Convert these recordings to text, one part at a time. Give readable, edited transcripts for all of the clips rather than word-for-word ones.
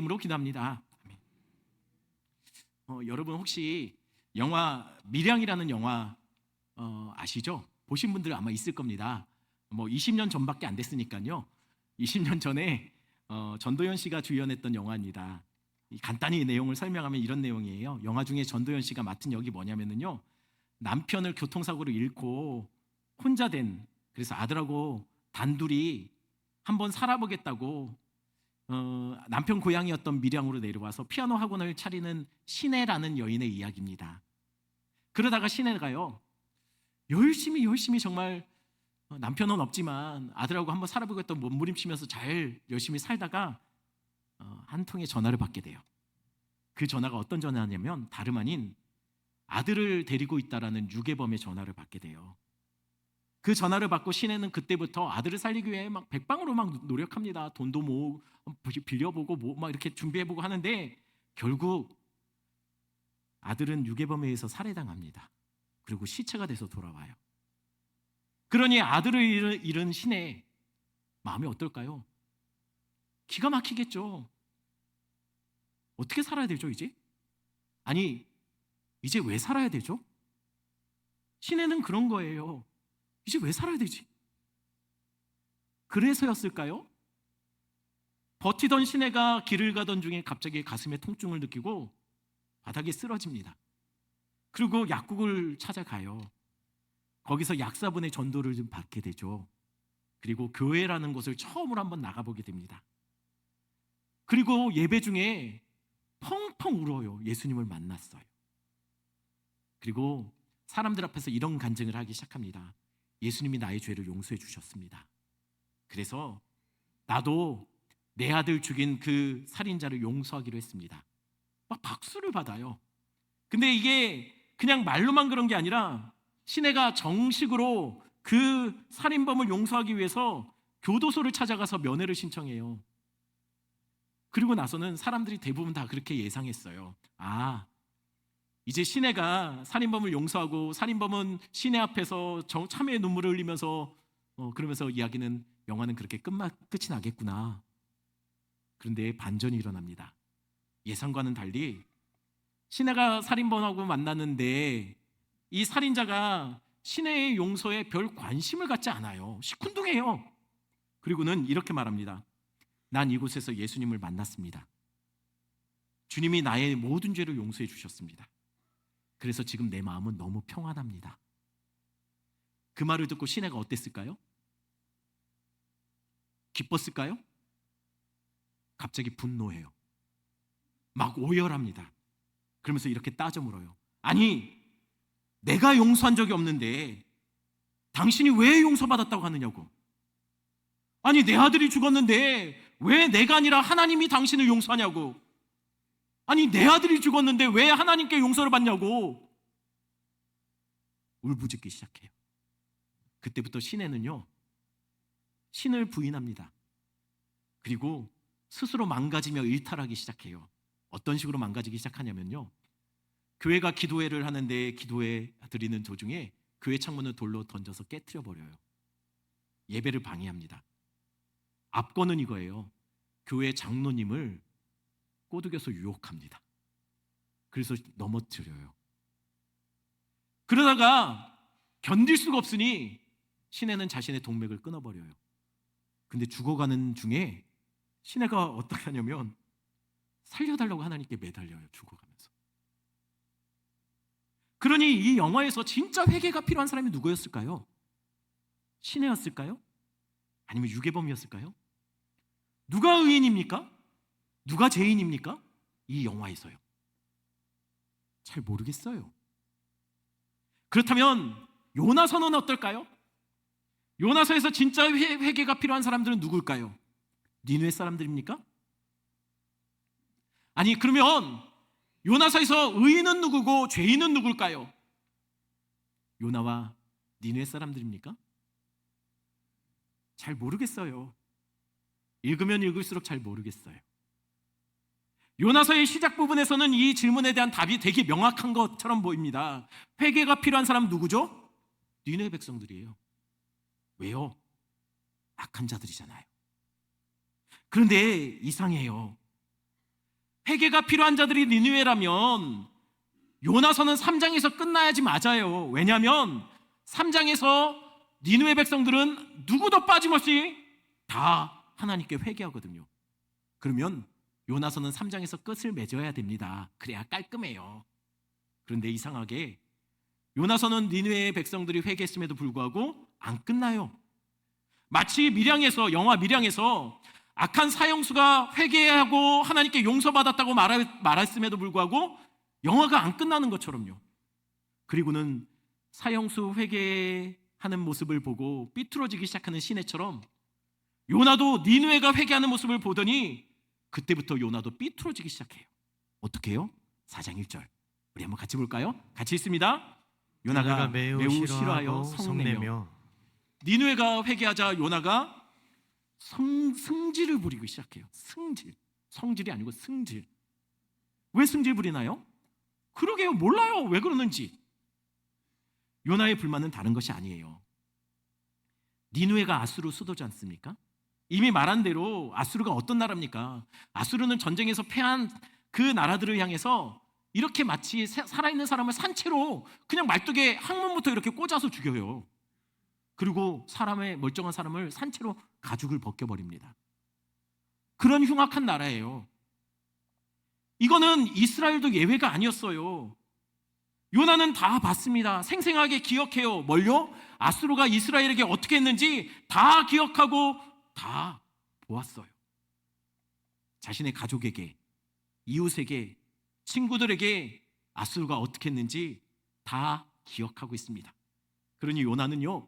이름으로 기도합니다. 아멘. 여러분 혹시 영화 밀양이라는 영화 아시죠? 보신 분들 아마 있을 겁니다. 20년 전밖에 안 됐으니까요. 20년 전에 전도연 씨가 주연했던 영화입니다. 간단히 내용을 설명하면 이런 내용이에요. 영화 중에 전도연 씨가 맡은 역이 뭐냐면요, 남편을 교통사고로 잃고 혼자 된, 그래서 아들하고 단둘이 한번 살아보겠다고 남편 고향이었던 밀양으로 내려와서 피아노 학원을 차리는 신혜라는 여인의 이야기입니다. 그러다가 신혜가요, 열심히 정말 남편은 없지만 아들하고 한번 살아보겠다고 몸부림치면서 잘 열심히 살다가 한 통의 전화를 받게 돼요. 그 전화가 어떤 전화냐면 다름 아닌 아들을 데리고 있다라는 유괴범의 전화를 받게 돼요. 그 전화를 받고 신혜는 그때부터 아들을 살리기 위해 막 백방으로 막 노력합니다. 돈도 빌려보고 막 이렇게 준비해보고 하는데 결국 아들은 유괴범에 의해서 살해당합니다. 그리고 시체가 돼서 돌아와요. 그러니 아들을 잃은 신혜 마음이 어떨까요? 기가 막히겠죠. 어떻게 살아야 되죠 이제? 아니 이제 왜 살아야 되죠? 신혜는 그런 거예요. 이제 왜 살아야 되지? 그래서였을까요? 버티던 신혜가 길을 가던 중에 갑자기 가슴에 통증을 느끼고 바닥에 쓰러집니다. 그리고 약국을 찾아가요. 거기서 약사분의 전도를 좀 받게 되죠. 그리고 교회라는 곳을 처음으로 한번 나가보게 됩니다. 그리고 예배 중에 펑펑 울어요. 예수님을 만났어요. 그리고 사람들 앞에서 이런 간증을 하기 시작합니다. 예수님이 나의 죄를 용서해 주셨습니다. 그래서 나도 내 아들 죽인 그 살인자를 용서하기로 했습니다. 막 박수를 받아요. 근데 이게 그냥 말로만 그런 게 아니라 신혜가 정식으로 그 살인범을 용서하기 위해서 교도소를 찾아가서 면회를 신청해요. 그리고 나서는 사람들이 대부분 다 그렇게 예상했어요. 이제 신혜가 살인범을 용서하고 살인범은 신혜 앞에서 참회의 눈물을 흘리면서 그러면서 영화는 그렇게 끝이 나겠구나. 그런데 반전이 일어납니다. 예상과는 달리 신혜가 살인범하고 만났는데 이 살인자가 신혜의 용서에 별 관심을 갖지 않아요. 시큰둥해요. 그리고는 이렇게 말합니다. 난 이곳에서 예수님을 만났습니다. 주님이 나의 모든 죄를 용서해 주셨습니다. 그래서 지금 내 마음은 너무 평안합니다. 그 말을 듣고 신혜가 어땠을까요? 기뻤을까요? 갑자기 분노해요. 막 오열합니다. 그러면서 이렇게 따져 물어요. 아니, 내가 용서한 적이 없는데 당신이 왜 용서받았다고 하느냐고. 아니, 내 아들이 죽었는데 왜 내가 아니라 하나님이 당신을 용서하냐고. 아니, 내 아들이 죽었는데 왜 하나님께 용서를 받냐고. 울부짖기 시작해요. 그때부터 신혜는요, 신을 부인합니다. 그리고 스스로 망가지며 일탈하기 시작해요. 어떤 식으로 망가지기 시작하냐면요, 교회가 기도회를 하는데 기도회 드리는 도중에 교회 창문을 돌로 던져서 깨트려 버려요. 예배를 방해합니다. 압권은 이거예요. 교회 장로님을 꼬드겨서 유혹합니다. 그래서 넘어뜨려요. 그러다가 견딜 수가 없으니 신혜는 자신의 동맥을 끊어버려요. 근데 죽어가는 중에 신혜가 어떻게 하냐면 살려달라고 하나님께 매달려요. 죽어가면서. 그러니 이 영화에서 진짜 회개가 필요한 사람이 누구였을까요? 신혜였을까요? 아니면 유괴범이었을까요? 누가 의인입니까? 누가 죄인입니까? 이 영화에서요. 잘 모르겠어요. 그렇다면 요나서는 어떨까요? 요나서에서 진짜 회개가 필요한 사람들은 누굴까요? 니느웨 사람들입니까? 아니, 그러면 요나서에서 의인은 누구고 죄인은 누굴까요? 요나와 니느웨 사람들입니까? 잘 모르겠어요. 읽으면 읽을수록 잘 모르겠어요. 요나서의 시작 부분에서는 이 질문에 대한 답이 되게 명확한 것처럼 보입니다. 회개가 필요한 사람 누구죠? 니느웨 백성들이에요. 왜요? 악한 자들이잖아요. 그런데 이상해요. 회개가 필요한 자들이 니느웨라면 요나서는 3장에서 끝나야지 맞아요. 왜냐하면 3장에서 니느웨 백성들은 누구도 빠짐없이 다 하나님께 회개하거든요. 그러면 요나서는 3장에서 끝을 맺어야 됩니다. 그래야 깔끔해요. 그런데 이상하게 요나서는 니느웨 백성들이 회개했음에도 불구하고 안 끝나요. 마치 영화 밀양에서 악한 사형수가 회개하고 하나님께 용서받았다고 말했음에도 불구하고 영화가 안 끝나는 것처럼요. 그리고는 사형수 회개하는 모습을 보고 삐뚤어지기 시작하는 시내처럼 요나도 니느웨가 회개하는 모습을 보더니 그때부터 요나도 삐뚤어지기 시작해요. 어떻게 해요? 4장 1절 우리 한번 같이 볼까요? 같이 읽습니다. 요나가 매우 싫어하여 성내며. 니느웨가 회개하자 요나가 승질을 부리기 시작해요. 성질이 아니고 승질. 왜 승질 부리나요? 그러게요. 몰라요. 왜 그러는지. 요나의 불만은 다른 것이 아니에요. 니느웨가 아수르 수도지 않습니까? 이미 말한 대로 아수르가 어떤 나라입니까? 아수르는 전쟁에서 패한 그 나라들을 향해서 이렇게 마치 살아있는 사람을 산채로 그냥 말뚝에 항문부터 이렇게 꽂아서 죽여요. 그리고 멀쩡한 사람을 산채로 가죽을 벗겨버립니다. 그런 흉악한 나라예요. 이거는 이스라엘도 예외가 아니었어요. 요나는 다 봤습니다. 생생하게 기억해요. 뭘요? 아수르가 이스라엘에게 어떻게 했는지 다 기억하고 다 보았어요. 자신의 가족에게, 이웃에게, 친구들에게 아수르가 어떻게 했는지 다 기억하고 있습니다. 그러니 요나는요,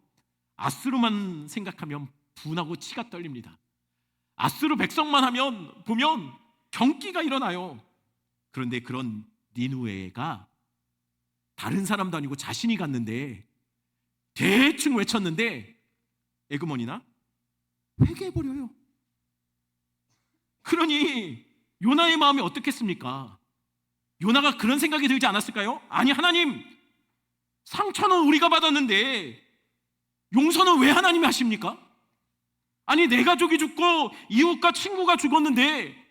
아수르만 생각하면 분하고 치가 떨립니다. 아수르 백성만 보면 경기가 일어나요. 그런데 그런 니느웨가 다른 사람도 아니고 자신이 갔는데 대충 외쳤는데 에그머니나 회개해버려요. 그러니 요나의 마음이 어떻겠습니까? 요나가 그런 생각이 들지 않았을까요? 아니 하나님, 상처는 우리가 받았는데 용서는 왜 하나님이 하십니까? 아니 내 가족이 죽고 이웃과 친구가 죽었는데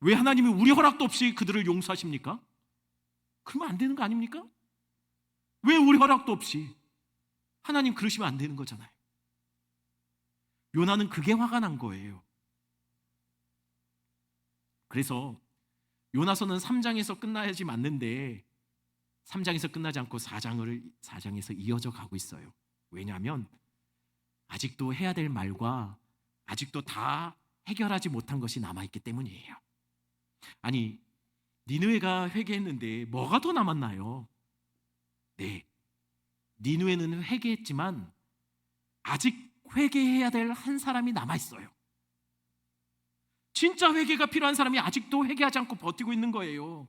왜 하나님이 우리 허락도 없이 그들을 용서하십니까? 그러면 안 되는 거 아닙니까? 왜 우리 허락도 없이? 하나님 그러시면 안 되는 거잖아요. 요나는 그게 화가 난 거예요. 그래서 요나서는 3장에서 끝나야지 맞는데 3장에서 끝나지 않고 4장에서 이어져 가고 있어요. 왜냐하면 아직도 해야 될 말과 아직도 다 해결하지 못한 것이 남아있기 때문이에요. 아니 니느웨가 회개했는데 뭐가 더 남았나요? 네, 니느웨는 회개했지만 아직 회개해야 될 한 사람이 남아있어요. 진짜 회개가 필요한 사람이 아직도 회개하지 않고 버티고 있는 거예요.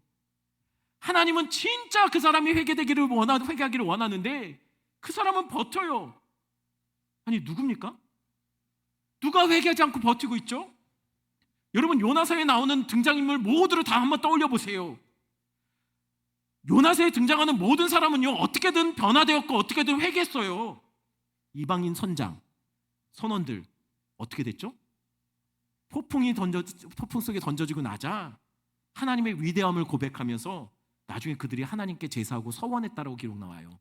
하나님은 진짜 그 사람이 회개하기를 원하는데 그 사람은 버텨요. 아니 누굽니까? 누가 회개하지 않고 버티고 있죠? 여러분 요나서에 나오는 등장인물 모두를 다 한번 떠올려 보세요. 요나서에 등장하는 모든 사람은요 어떻게든 변화되었고 어떻게든 회개했어요. 이방인 선원들 어떻게 됐죠? 폭풍 속에 던져지고 나자 하나님의 위대함을 고백하면서 나중에 그들이 하나님께 제사하고 서원했다라고 기록 나와요.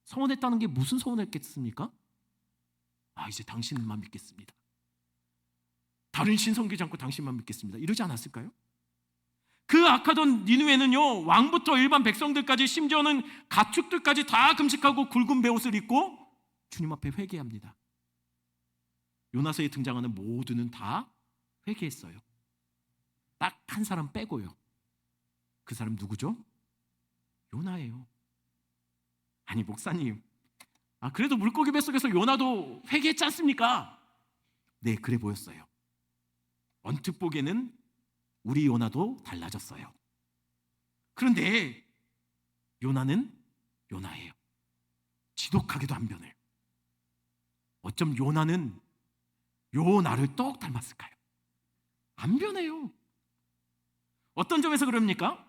서원했다는 게 무슨 서원했겠습니까? 이제 당신만 믿겠습니다. 다른 신 섬기지 않고 당신만 믿겠습니다. 이러지 않았을까요? 그 악하던 니느웨는요 왕부터 일반 백성들까지 심지어는 가축들까지 다 금식하고 굵은 베옷을 입고 주님 앞에 회개합니다. 요나서에 등장하는 모두는 다 회개했어요. 딱 한 사람 빼고요. 그 사람 누구죠? 요나예요. 아니 목사님, 그래도 물고기 뱃속에서 요나도 회개했지 않습니까? 네, 그래 보였어요. 언뜻 보기에는 우리 요나도 달라졌어요. 그런데 요나는 요나예요. 지독하게도 안 변해요. 어쩜 요나는 요나를 똑 닮았을까요? 안 변해요. 어떤 점에서 그럽니까?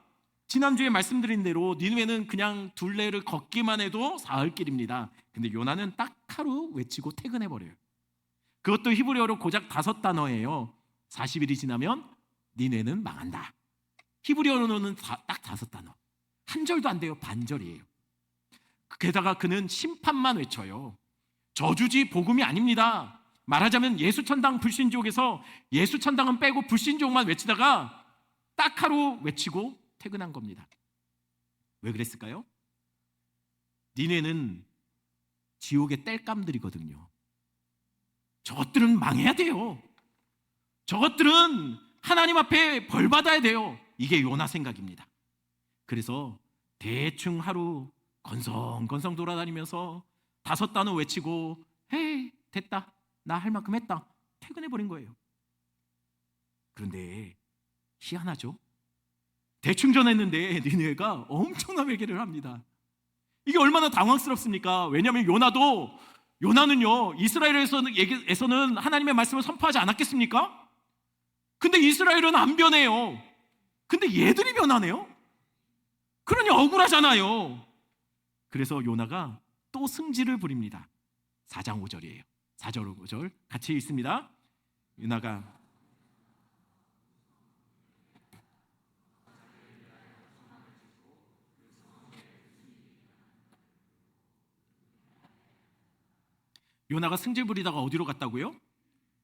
지난주에 말씀드린 대로 니느웨는 그냥 둘레를 걷기만 해도 사흘길입니다. 근데 요나는 딱 하루 외치고 퇴근해버려요. 그것도 히브리어로 고작 5단어예요. 40일이 지나면 니네는 망한다. 히브리어로는 딱 5단어. 한 절도 안 돼요. 반절이에요. 게다가 그는 심판만 외쳐요. 저주지 복음이 아닙니다. 말하자면 예수천당 불신족에서 예수천당은 빼고 불신족만 외치다가 딱 하루 외치고 퇴근한 겁니다. 왜 그랬을까요? 니네는 지옥의 땔감들이거든요. 저것들은 망해야 돼요. 저것들은 하나님 앞에 벌 받아야 돼요. 이게 요나 생각입니다. 그래서 대충 하루 건성건성 돌아다니면서 5단어 외치고 헤이 됐다, 나 할 만큼 했다, 퇴근해버린 거예요. 그런데 희한하죠? 대충 전했는데 니느웨가 엄청난 회개를 합니다. 이게 얼마나 당황스럽습니까? 왜냐하면 요나는요 이스라엘에서는 하나님의 말씀을 선포하지 않았겠습니까? 근데 이스라엘은 안 변해요. 근데 얘들이 변하네요. 그러니 억울하잖아요. 그래서 요나가 또 승질을 부립니다. 4장 5절이에요. 4절 5절 같이 읽습니다. 요나가 승질 부리다가 어디로 갔다고요?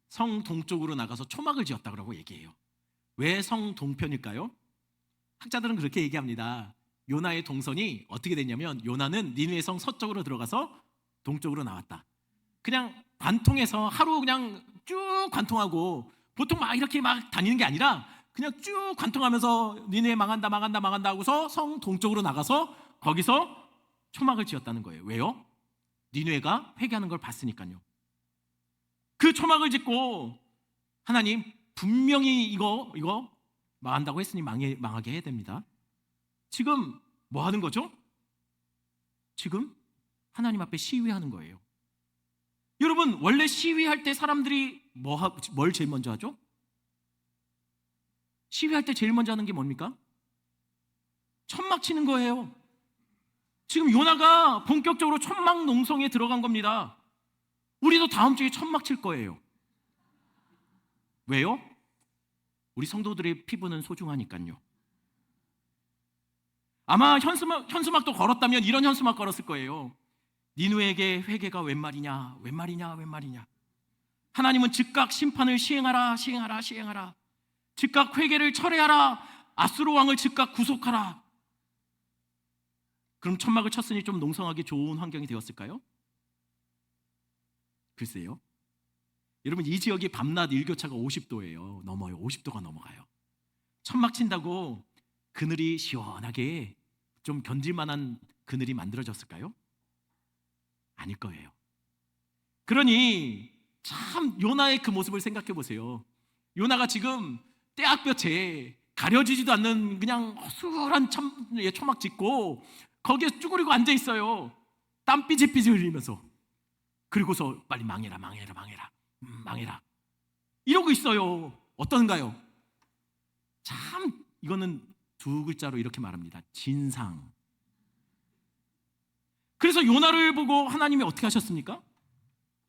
성 동쪽으로 나가서 초막을 지었다고 얘기해요. 왜 성 동편일까요? 학자들은 그렇게 얘기합니다. 요나의 동선이 어떻게 됐냐면 요나는 니느웨 성 서쪽으로 들어가서 동쪽으로 나왔다. 그냥 관통해서 하루 그냥 쭉 관통하고, 보통 막 이렇게 막 다니는 게 아니라 그냥 쭉 관통하면서 니느웨 망한다 하고서 성 동쪽으로 나가서 거기서 초막을 지었다는 거예요. 왜요? 니느웨가 회개하는 걸 봤으니까요. 그 초막을 짓고 하나님 분명히 이거 망한다고 했으니 망하게 해야 됩니다. 지금 뭐 하는 거죠? 지금 하나님 앞에 시위하는 거예요. 여러분, 원래 시위할 때 사람들이 뭘 제일 먼저 하죠? 시위할 때 제일 먼저 하는 게 뭡니까? 천막 치는 거예요. 지금 요나가 본격적으로 천막 농성에 들어간 겁니다. 우리도 다음 주에 천막 칠 거예요. 왜요? 우리 성도들의 피부는 소중하니까요. 아마 현수막도 걸었다면 이런 현수막 걸었을 거예요. 니느웨에게 회개가 웬 말이냐. 하나님은 즉각 심판을 시행하라. 즉각 회개를 철회하라. 아수르 왕을 즉각 구속하라. 그럼 천막을 쳤으니 좀 농성하기 좋은 환경이 되었을까요? 글쎄요. 여러분, 이 지역이 밤낮 일교차가 50도예요. 넘어요. 50도가 넘어가요. 천막 친다고 그늘이 시원하게 좀 견딜만한 그늘이 만들어졌을까요? 아닐 거예요. 그러니 참 요나의 그 모습을 생각해 보세요. 요나가 지금 떼약볕에 가려지지도 않는 그냥 허술한 초막 짓고 거기에 쭈그리고 앉아 있어요. 땀 삐질삐질 흘리면서. 그리고서 빨리 망해라 이러고 있어요. 어떤가요? 참 이거는 2글자로 이렇게 말합니다. 진상. 그래서 요나를 보고 하나님이 어떻게 하셨습니까?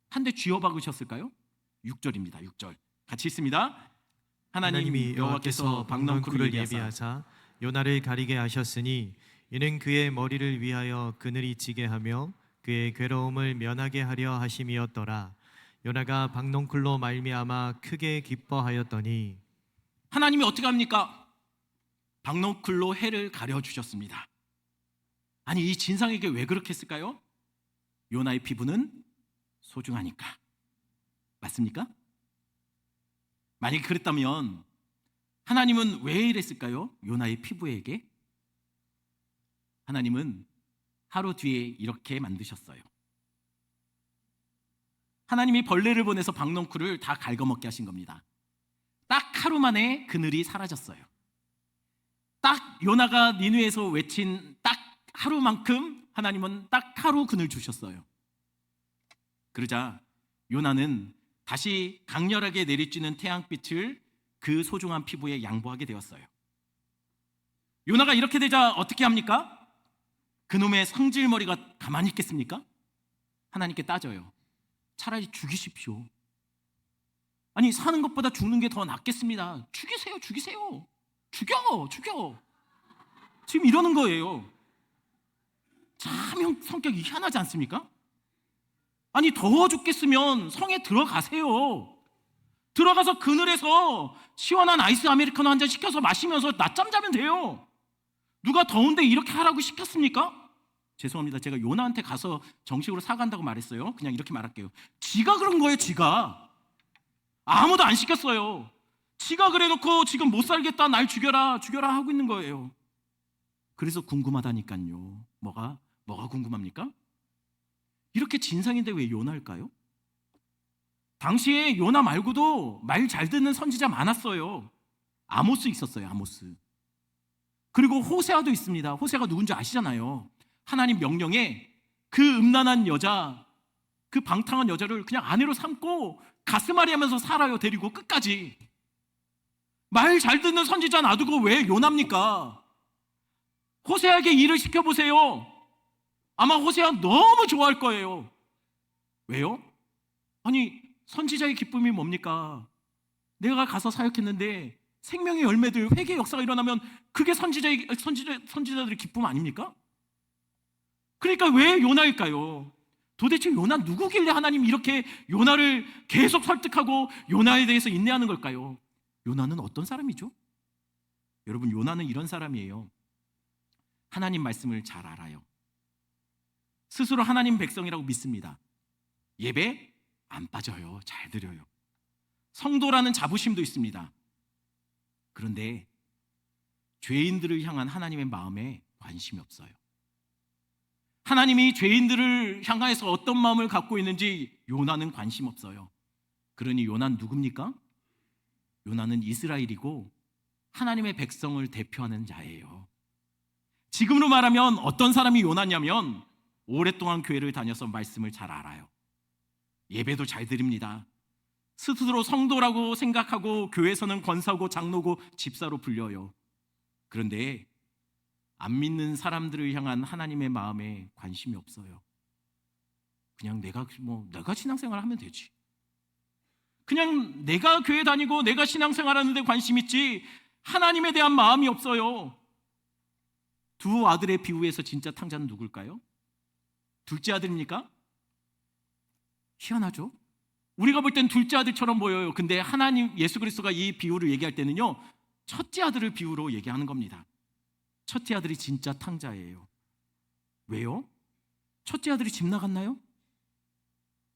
한 대 쥐어박으셨을까요? 6절입니다. 6절 같이 읽습니다. 하나님이 여호와께서 박넝쿨을 예비하사 요나를 가리게 하셨으니 이는 그의 머리를 위하여 그늘이 지게 하며 그의 괴로움을 면하게 하려 하심이었더라. 요나가 박넝쿨로 말미암아 크게 기뻐하였더니. 하나님이 어떻게 합니까? 박넝쿨로 해를 가려주셨습니다. 아니, 이 진상에게 왜 그렇게 했을까요? 요나의 피부는 소중하니까. 맞습니까? 만약에 그랬다면 하나님은 왜 이랬을까요? 요나의 피부에게? 하나님은 하루 뒤에 이렇게 만드셨어요. 하나님이 벌레를 보내서 박넝쿨을 다 갉아먹게 하신 겁니다. 딱 하루 만에 그늘이 사라졌어요. 딱 요나가 니느웨에서 외친 딱 하루만큼 하나님은 딱 하루 그늘 주셨어요. 그러자 요나는 다시 강렬하게 내리쬐는 태양빛을 그 소중한 피부에 양보하게 되었어요. 요나가 이렇게 되자 어떻게 합니까? 그놈의 성질머리가 가만히 있겠습니까? 하나님께 따져요. 차라리 죽이십시오. 아니 사는 것보다 죽는 게 더 낫겠습니다. 죽이세요, 죽이세요. 죽여. 지금 이러는 거예요. 참 성격이 희한하지 않습니까? 아니 더워 죽겠으면 성에 들어가세요. 들어가서 그늘에서 시원한 아이스 아메리카노 한 잔 시켜서 마시면서 낮잠 자면 돼요. 누가 더운데 이렇게 하라고 시켰습니까? 죄송합니다. 제가 요나한테 가서 정식으로 사과한다고 말했어요. 그냥 이렇게 말할게요. 지가 그런 거예요. 지가. 아무도 안 시켰어요. 지가 그래놓고 지금 못 살겠다, 날 죽여라 하고 있는 거예요. 그래서 궁금하다니까요. 뭐가 궁금합니까? 이렇게 진상인데 왜 요나일까요? 당시에 요나 말고도 말 잘 듣는 선지자 많았어요. 아모스 있었어요. 아모스. 그리고 호세아도 있습니다. 호세아가 누군지 아시잖아요. 하나님 명령에 그 음란한 여자, 그 방탕한 여자를 그냥 아내로 삼고 가스마리 하면서 살아요. 데리고 끝까지. 말 잘 듣는 선지자 놔두고 왜 요나입니까? 호세아에게 일을 시켜보세요. 아마 호세아 너무 좋아할 거예요. 왜요? 아니 선지자의 기쁨이 뭡니까? 내가 가서 사역했는데 생명의 열매들, 회개의 역사가 일어나면 그게 선지자들의 기쁨 아닙니까? 그러니까 왜 요나일까요? 도대체 요나 누구길래 하나님 이렇게 요나를 계속 설득하고 요나에 대해서 인내하는 걸까요? 요나는 어떤 사람이죠? 여러분, 요나는 이런 사람이에요. 하나님 말씀을 잘 알아요. 스스로 하나님 백성이라고 믿습니다. 예배 안 빠져요. 잘 드려요. 성도라는 자부심도 있습니다. 그런데 죄인들을 향한 하나님의 마음에 관심이 없어요. 하나님이 죄인들을 향해서 어떤 마음을 갖고 있는지 요나는 관심 없어요. 그러니 요나는 누굽니까? 요나는 이스라엘이고 하나님의 백성을 대표하는 자예요. 지금으로 말하면 어떤 사람이 요나냐면 오랫동안 교회를 다녀서 말씀을 잘 알아요. 예배도 잘 드립니다. 스스로 성도라고 생각하고 교회에서는 권사고 장로고 집사로 불려요. 그런데 안 믿는 사람들을 향한 하나님의 마음에 관심이 없어요. 그냥 내가 신앙생활 하면 되지. 그냥 내가 교회 다니고 내가 신앙생활 하는데 관심 있지 하나님에 대한 마음이 없어요. 두 아들의 비유에서 진짜 탕자는 누굴까요? 둘째 아들입니까? 희한하죠? 우리가 볼 땐 둘째 아들처럼 보여요. 근데 하나님 예수 그리스도가 이 비유를 얘기할 때는요, 첫째 아들을 비유로 얘기하는 겁니다. 첫째 아들이 진짜 탕자예요. 왜요? 첫째 아들이 집 나갔나요?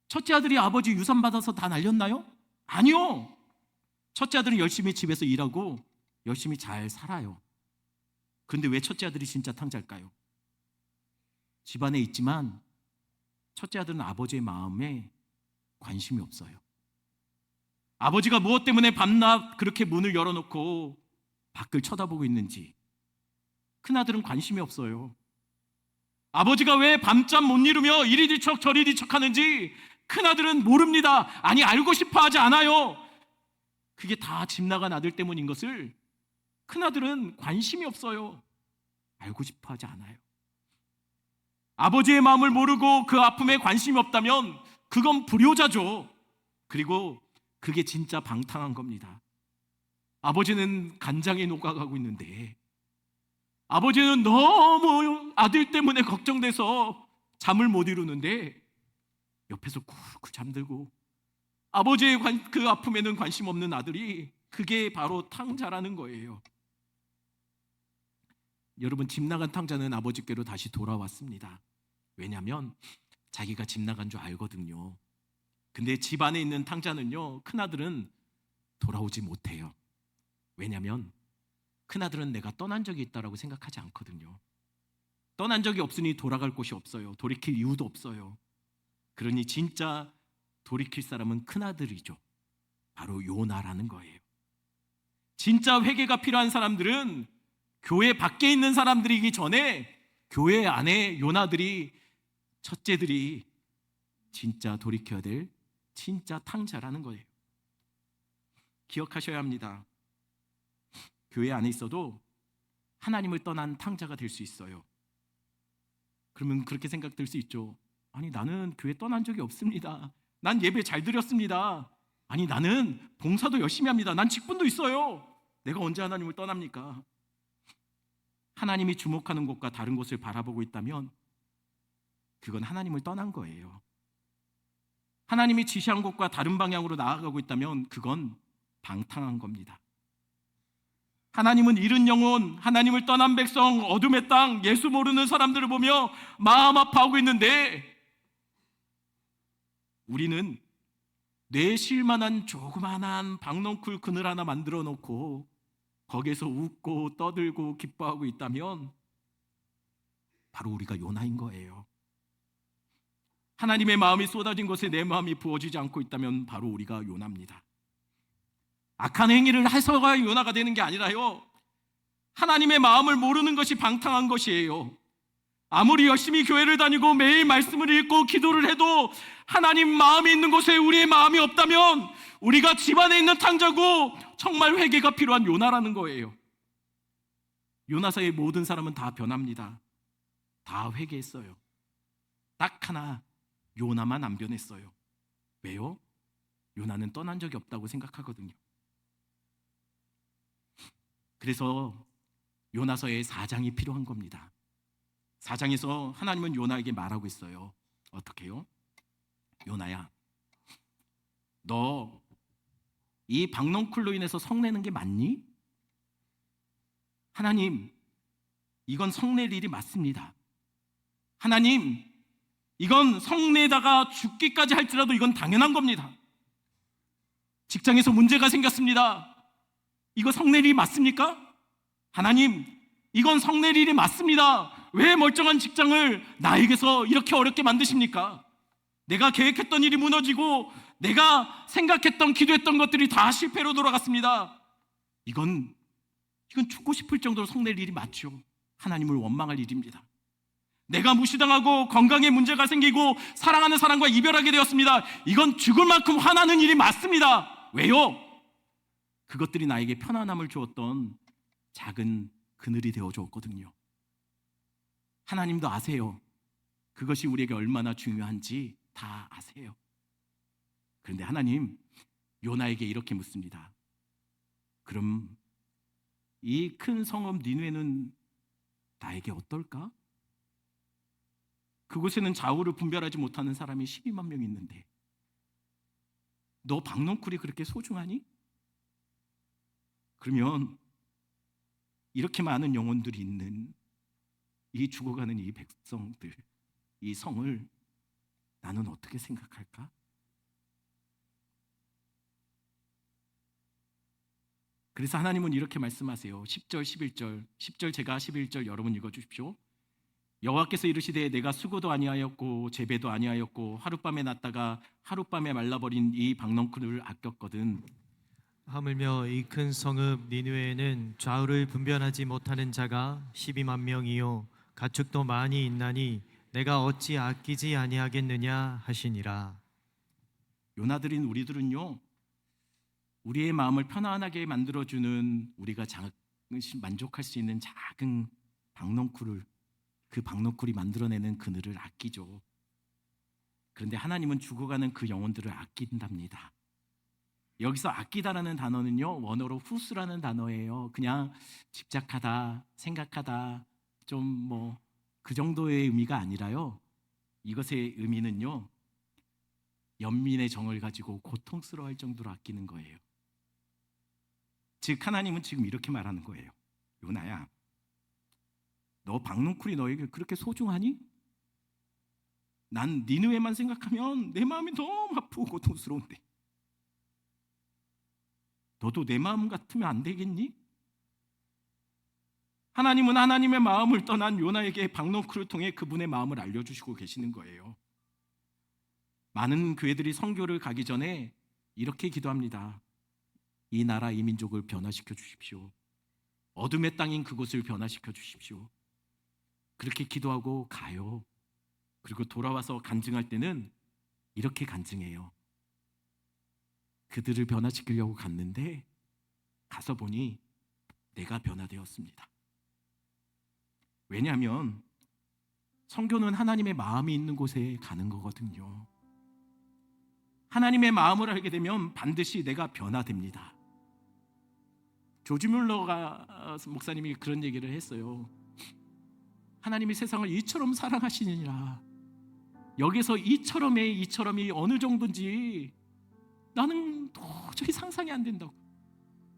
첫째 아들이 아버지 유산 받아서 다 날렸나요? 아니요. 첫째 아들은 열심히 집에서 일하고 열심히 잘 살아요. 근데 왜 첫째 아들이 진짜 탕자일까요? 집안에 있지만 첫째 아들은 아버지의 마음에 관심이 없어요. 아버지가 무엇 때문에 밤낮 그렇게 문을 열어놓고 밖을 쳐다보고 있는지 큰아들은 관심이 없어요. 아버지가 왜 밤잠 못 이루며 이리 뒤척 저리 뒤척 하는지 큰아들은 모릅니다. 아니 알고 싶어 하지 않아요. 그게 다 집 나간 아들 때문인 것을 큰아들은 관심이 없어요. 알고 싶어 하지 않아요. 아버지의 마음을 모르고 그 아픔에 관심이 없다면 그건 불효자죠. 그리고 그게 진짜 방탕한 겁니다. 아버지는 간장에 녹아가고 있는데 아버지는 너무 아들 때문에 걱정돼서 잠을 못 이루는데 옆에서 쿨쿨 잠들고 아버지의 그 아픔에는 관심 없는 아들이 그게 바로 탕자라는 거예요. 여러분, 집 나간 탕자는 아버지께로 다시 돌아왔습니다. 왜냐하면 자기가 집 나간 줄 알거든요. 근데 집 안에 있는 탕자는요, 큰아들은 돌아오지 못해요. 왜냐하면 큰아들은 내가 떠난 적이 있다고 생각하지 않거든요. 떠난 적이 없으니 돌아갈 곳이 없어요. 돌이킬 이유도 없어요. 그러니 진짜 돌이킬 사람은 큰아들이죠. 바로 요나라는 거예요. 진짜 회개가 필요한 사람들은 교회 밖에 있는 사람들이기 전에 교회 안에 요나들이, 첫째들이 진짜 돌이켜야 될 진짜 탕자라는 거예요. 기억하셔야 합니다. 교회 안에 있어도 하나님을 떠난 탕자가 될 수 있어요. 그러면 그렇게 생각될 수 있죠. 아니 나는 교회 떠난 적이 없습니다. 난 예배 잘 드렸습니다. 아니 나는 봉사도 열심히 합니다. 난 직분도 있어요. 내가 언제 하나님을 떠납니까? 하나님이 주목하는 곳과 다른 곳을 바라보고 있다면 그건 하나님을 떠난 거예요. 하나님이 지시한 곳과 다른 방향으로 나아가고 있다면 그건 방탕한 겁니다. 하나님은 잃은 영혼, 하나님을 떠난 백성, 어둠의 땅, 예수 모르는 사람들을 보며 마음 아파하고 있는데 우리는 뇌 실만한 조그만한 박넝쿨 그늘 하나 만들어 놓고 거기에서 웃고 떠들고 기뻐하고 있다면 바로 우리가 요나인 거예요. 하나님의 마음이 쏟아진 곳에 내 마음이 부어지지 않고 있다면 바로 우리가 요나입니다. 악한 행위를 해서가 요나가 되는 게 아니라요, 하나님의 마음을 모르는 것이 방탕한 것이에요. 아무리 열심히 교회를 다니고 매일 말씀을 읽고 기도를 해도 하나님 마음이 있는 곳에 우리의 마음이 없다면 우리가 집안에 있는 탕자고 정말 회개가 필요한 요나라는 거예요. 요나서의 모든 사람은 다 변합니다. 다 회개했어요. 딱 하나 요나만 안 변했어요. 왜요? 요나는 떠난 적이 없다고 생각하거든요. 그래서 요나서의 4장이 필요한 겁니다. 4장에서 하나님은 요나에게 말하고 있어요. 어떻게 해요? 요나야, 너 이 박넝쿨로 인해서 성내는 게 맞니? 하나님, 이건 성낼 일이 맞습니다. 하나님, 이건 성내다가 죽기까지 할지라도 이건 당연한 겁니다. 직장에서 문제가 생겼습니다. 이거 성낼 일이 맞습니까? 하나님, 이건 성낼 일이 맞습니다. 왜 멀쩡한 직장을 나에게서 이렇게 어렵게 만드십니까? 내가 계획했던 일이 무너지고 내가 생각했던 기도했던 것들이 다 실패로 돌아갔습니다. 이건 죽고 싶을 정도로 성낼 일이 맞죠. 하나님을 원망할 일입니다. 내가 무시당하고 건강에 문제가 생기고 사랑하는 사람과 이별하게 되었습니다. 이건 죽을 만큼 화나는 일이 맞습니다. 왜요? 그것들이 나에게 편안함을 주었던 작은 그늘이 되어 주었거든요. 하나님도 아세요. 그것이 우리에게 얼마나 중요한지 다 아세요. 그런데 하나님, 요나에게 이렇게 묻습니다. 그럼 이 큰 성읍 니느웨는 나에게 어떨까? 그곳에는 좌우를 분별하지 못하는 사람이 12만 명 있는데 너 박넝쿨이 그렇게 소중하니? 그러면 이렇게 많은 영혼들이 있는 이 죽어가는 이 백성들, 이 성을 나는 어떻게 생각할까? 그래서 하나님은 이렇게 말씀하세요. 10절, 11절. 10절 제가 11절 여러분 읽어주십시오. 여호와께서 이르시되 내가 수고도 아니하였고 재배도 아니하였고 하룻밤에 났다가 하룻밤에 말라버린 이 박넝쿨을 아꼈거든. 하물며 이 큰 성읍 니느웨에는 좌우를 분별하지 못하는 자가 12만 명이요 가축도 많이 있나니 내가 어찌 아끼지 아니하겠느냐 하시니라. 요나들인 우리들은요, 우리의 마음을 편안하게 만들어주는 우리가 만족할 수 있는 작은 박넝쿨을, 그 박넝쿨이 만들어내는 그늘을 아끼죠. 그런데 하나님은 죽어가는 그 영혼들을 아낀답니다. 여기서 아끼다라는 단어는요, 원어로 후스라는 단어예요. 그냥 집착하다, 생각하다, 좀 그 정도의 의미가 아니라요, 이것의 의미는요, 연민의 정을 가지고 고통스러워할 정도로 아끼는 거예요. 즉 하나님은 지금 이렇게 말하는 거예요. 요나야, 너 박넝쿨이 너에게 그렇게 소중하니? 난 니느웨만 생각하면 내 마음이 너무 아프고 고통스러운데 너도 내 마음 같으면 안 되겠니? 하나님은 하나님의 마음을 떠난 요나에게 박넝쿨을 통해 그분의 마음을 알려주시고 계시는 거예요. 많은 교회들이 선교를 가기 전에 이렇게 기도합니다. 이 나라 이 민족을 변화시켜 주십시오. 어둠의 땅인 그곳을 변화시켜 주십시오. 그렇게 기도하고 가요. 그리고 돌아와서 간증할 때는 이렇게 간증해요. 그들을 변화시키려고 갔는데 가서 보니 내가 변화되었습니다. 왜냐하면 선교는 하나님의 마음이 있는 곳에 가는 거거든요. 하나님의 마음을 알게 되면 반드시 내가 변화됩니다. 조지 뮬러가 목사님이 그런 얘기를 했어요. 하나님이 세상을 이처럼 사랑하시느니라. 여기서 이처럼이 어느 정도인지 나는 도저히 상상이 안 된다고.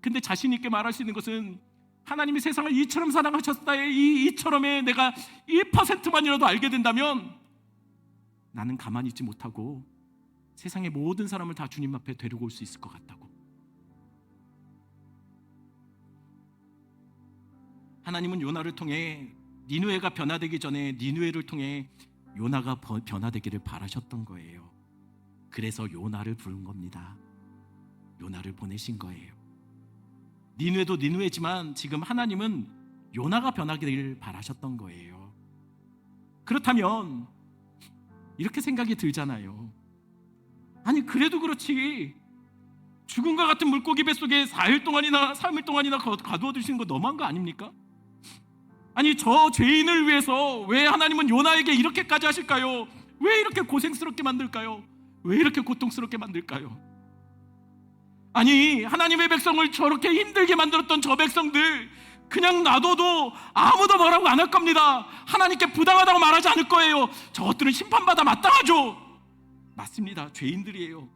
근데 자신 있게 말할 수 있는 것은 하나님이 세상을 이처럼 사랑하셨다의 이 이처럼에 내가 1%만이라도 알게 된다면 나는 가만히 있지 못하고 세상의 모든 사람을 다 주님 앞에 데리고 올 수 있을 것 같다고. 하나님은 요나를 통해 니느웨가 변화되기 전에 니느웨를 통해 요나가 변화되기를 바라셨던 거예요. 그래서 요나를 부른 겁니다. 요나를 보내신 거예요. 니느웨도 니느웨지만 지금 하나님은 요나가 변하기를 바라셨던 거예요. 그렇다면 이렇게 생각이 들잖아요. 아니 그래도 그렇지, 죽음과 같은 물고기 뱃속에 4일 동안이나 3일 동안이나 가두어 두시는 거 너무한 거 아닙니까? 아니 저 죄인을 위해서 왜 하나님은 요나에게 이렇게까지 하실까요? 왜 이렇게 고생스럽게 만들까요? 왜 이렇게 고통스럽게 만들까요? 아니 하나님의 백성을 저렇게 힘들게 만들었던 저 백성들 그냥 놔둬도 아무도 뭐라고 안 할 겁니다. 하나님께 부당하다고 말하지 않을 거예요. 저것들은 심판받아 마땅하죠. 맞습니다. 죄인들이에요.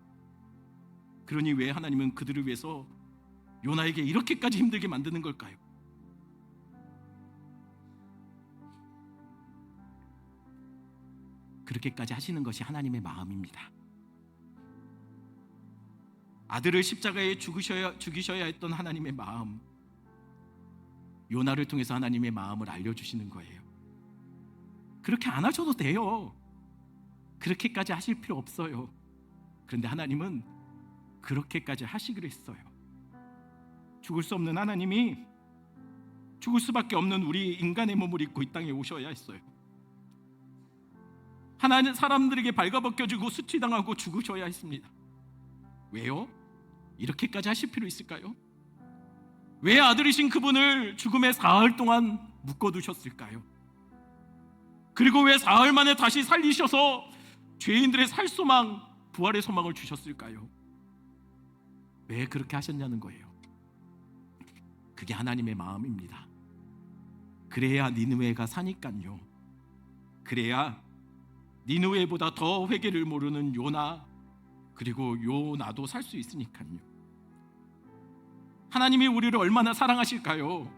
그러니 왜 하나님은 그들을 위해서 요나에게 이렇게까지 힘들게 만드는 걸까요? 그렇게까지 하시는 것이 하나님의 마음입니다. 아들을 십자가에 죽이셔야 했던 하나님의 마음, 요나를 통해서 하나님의 마음을 알려주시는 거예요. 그렇게 안 하셔도 돼요. 그렇게까지 하실 필요 없어요. 그런데 하나님은 그렇게까지 하시기로 했어요. 죽을 수 없는 하나님이 죽을 수밖에 없는 우리 인간의 몸을 입고 이 땅에 오셔야 했어요. 하나님 사람들에게 발가벗겨지고 수치당하고 죽으셔야 했습니다. 왜요? 이렇게까지 하실 필요 있을까요? 왜 아들이신 그분을 죽음의 사흘 동안 묶어두셨을까요? 그리고 왜 사흘 만에 다시 살리셔서 죄인들의 살 소망, 부활의 소망을 주셨을까요? 왜 그렇게 하셨냐는 거예요. 그게 하나님의 마음입니다. 그래야 니느웨가 사니까요. 그래야 니느웨보다 더 회개를 모르는 요나, 그리고 요나도 살 수 있으니까요. 하나님이 우리를 얼마나 사랑하실까요?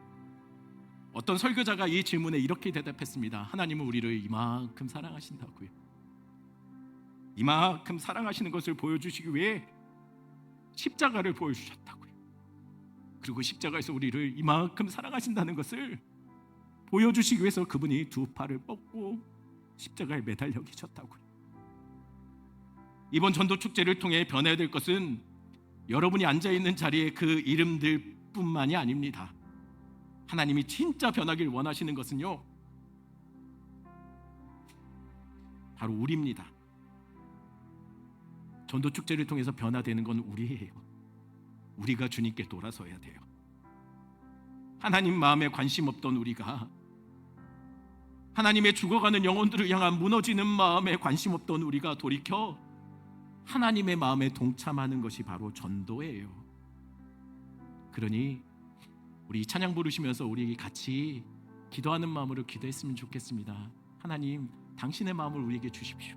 어떤 설교자가 이 질문에 이렇게 대답했습니다. 하나님은 우리를 이만큼 사랑하신다고요. 이만큼 사랑하시는 것을 보여주시기 위해 십자가를 보여주셨다고요. 그리고 십자가에서 우리를 이만큼 사랑하신다는 것을 보여주시기 위해서 그분이 두 팔을 뻗고 십자가에 매달려 계셨다고요. 이번 전도 축제를 통해 변해야 될 것은 여러분이 앉아있는 자리에 그 이름들뿐만이 아닙니다. 하나님이 진짜 변하길 원하시는 것은요, 바로 우리입니다. 전도 축제를 통해서 변화되는 건 우리예요. 우리가 주님께 돌아서야 돼요. 하나님 마음에 관심 없던 우리가, 하나님의 죽어가는 영혼들을 향한 무너지는 마음에 관심 없던 우리가 돌이켜 하나님의 마음에 동참하는 것이 바로 전도예요. 그러니 우리 찬양 부르시면서 우리 같이 기도하는 마음으로 기도했으면 좋겠습니다. 하나님, 당신의 마음을 우리에게 주십시오.